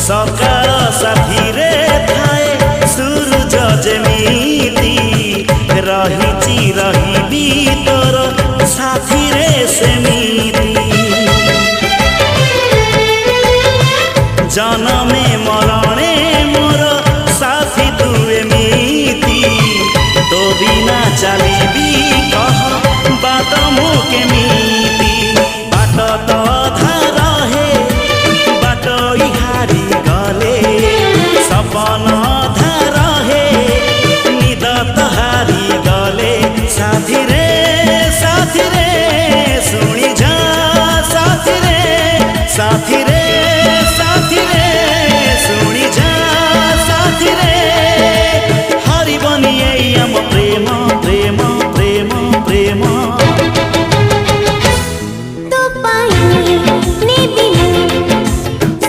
सकाळ साथी रे थाए सूरज जेमिति रहिची रहिबी तोर साथी रे सेमिति जनमे मरणे मोर साथी तू एमिति तो बिना चलिबी कह बात मु केमिति।